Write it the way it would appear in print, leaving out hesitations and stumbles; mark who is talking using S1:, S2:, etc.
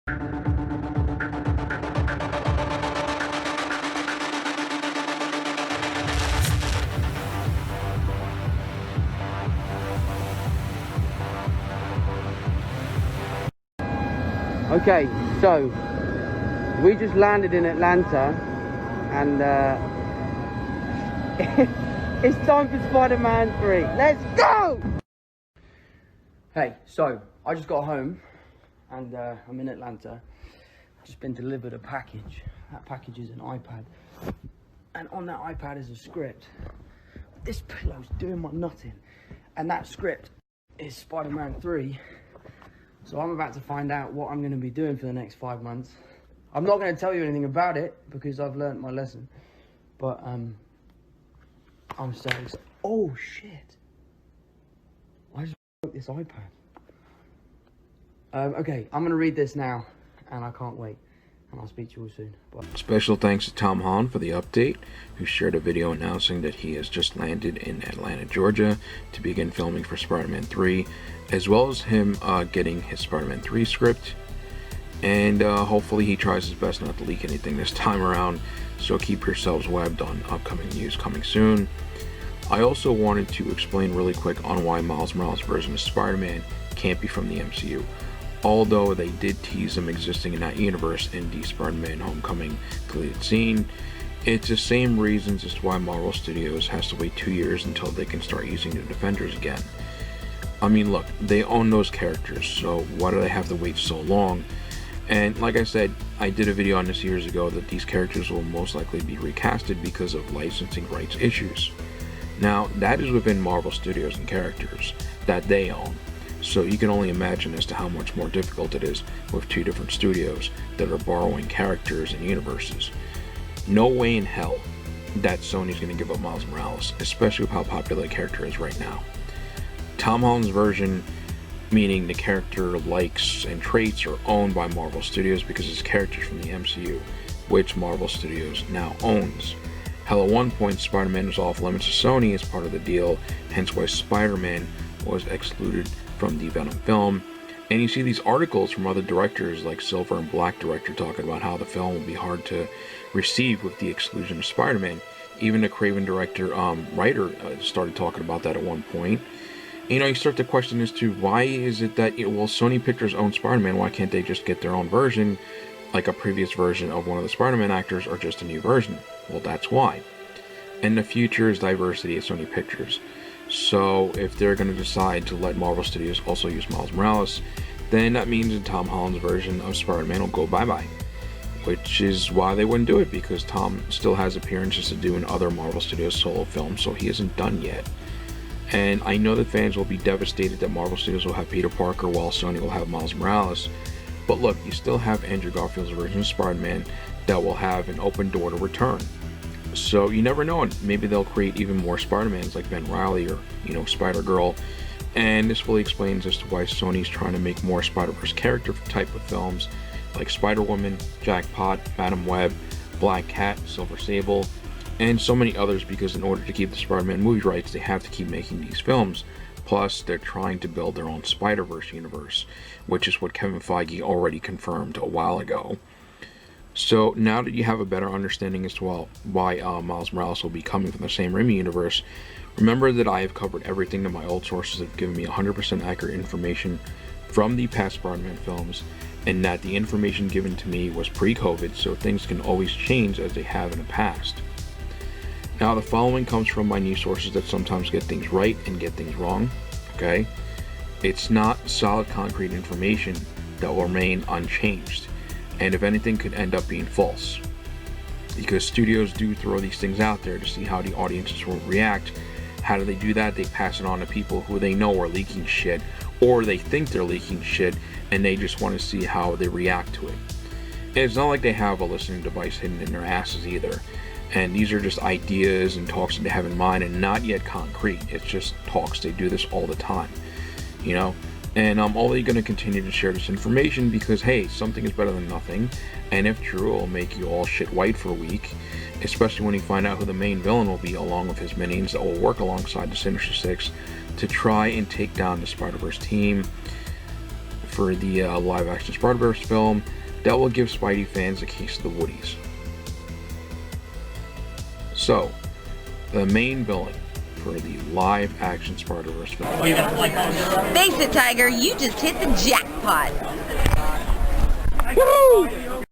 S1: Okay, so we just landed in Atlanta, and it's time for Spider-Man 3. Let's go! Hey, so I just got home, and I'm in Atlanta. I've just been delivered a package. That package is an iPad, and on that iPad is a script. This pillow's doing my nutting, and that script is Spider-Man 3. So I'm about to find out what I'm going to be doing for the next 5 months. I'm not going to tell you anything about it because I've learnt my lesson. But I'm so excited. Oh shit! I just broke this iPad. Okay, I'm going to read this now, and I can't wait. And I'll speak to you all soon. Bye.
S2: Special thanks to Tom Holland for the update, who shared a video announcing that he has just landed in Atlanta, Georgia to begin filming for Spider-Man 3, as well as him getting his Spider-Man 3 script. And hopefully he tries his best not to leak anything this time around, so keep yourselves webbed on upcoming news coming soon. I also wanted to explain really quick on why Miles Morales' version of Spider-Man can't be from the MCU. Although they did tease him existing in that universe in the Spider-Man Homecoming deleted scene, it's the same reasons as to why Marvel Studios has to wait 2 years until they can start using the Defenders again. I mean, look, they own those characters, so why do they have to wait so long? And like I said, I did a video on this years ago that these characters will most likely be recasted because of licensing rights issues. Now, that is within Marvel Studios and characters that they own. So you can only imagine as to how much more difficult it is with two different studios that are borrowing characters and universes. No way in hell that Sony's going to give up Miles Morales, especially with how popular the character is right now. Tom Holland's version, meaning the character likes and traits, are owned by Marvel Studios because it's characters from the MCU, which Marvel Studios now owns. Hell, at one point Spider-Man was off limits to Sony as part of the deal, hence why Spider-Man was excluded from the Venom film. And you see these articles from other directors like Silver and Black director talking about how the film will be hard to receive with the exclusion of Spider-Man. Even the Craven director writer started talking about that at one point. You know, you start to question as to why is it that, well, Sony Pictures owns Spider-Man, why can't they just get their own version, like a previous version of one of the Spider-Man actors, or just a new version? Well, that's why. And the future is diversity at Sony Pictures. So if they're going to decide to let Marvel Studios also use Miles Morales, then that means that Tom Holland's version of Spider-Man will go bye-bye. Which is why they wouldn't do it, because Tom still has appearances to do in other Marvel Studios solo films, so he isn't done yet. And I know that fans will be devastated that Marvel Studios will have Peter Parker while Sony will have Miles Morales. But look, you still have Andrew Garfield's version of Spider-Man that will have an open door to return. So you never know, maybe they'll create even more Spider-Mans like Ben Reilly or, Spider-Girl. And this fully explains as to why Sony's trying to make more Spider-Verse character type of films like Spider-Woman, Jackpot, Madam Web, Black Cat, Silver Sable, and so many others, because in order to keep the Spider-Man movie rights, they have to keep making these films. Plus, they're trying to build their own Spider-Verse universe, which is what Kevin Feige already confirmed a while ago. So now that you have a better understanding as to why Miles Morales will be coming from the Sam Raimi universe, remember that I have covered everything that my old sources have given me 100% accurate information from the past Spider-Man films, and that the information given to me was pre-COVID, so things can always change as they have in the past. Now the following comes from my news sources that sometimes get things right and get things wrong, okay? It's not solid concrete information that will remain unchanged, and if anything could end up being false. Because studios do throw these things out there to see how the audiences will react. How do they do that? They pass it on to people who they know are leaking shit, or they think they're leaking shit, and they just want to see how they react to it. And it's not like they have a listening device hidden in their asses either. And these are just ideas and talks that they have in mind, and not yet concrete. It's just talks. They do this all the time, And I'm only going to continue to share this information because, hey, something is better than nothing. And if true, it'll make you all shit white for a week. Especially when you find out who the main villain will be, along with his minions that will work alongside the Sinister Six to try and take down the Spider-Verse team. for the live-action Spider-Verse film that will give Spidey fans a case of the Woodies. So, the main villain for the live-action Spider-Verse film.
S3: Face it, Tiger, you just hit the jackpot.
S1: Woo!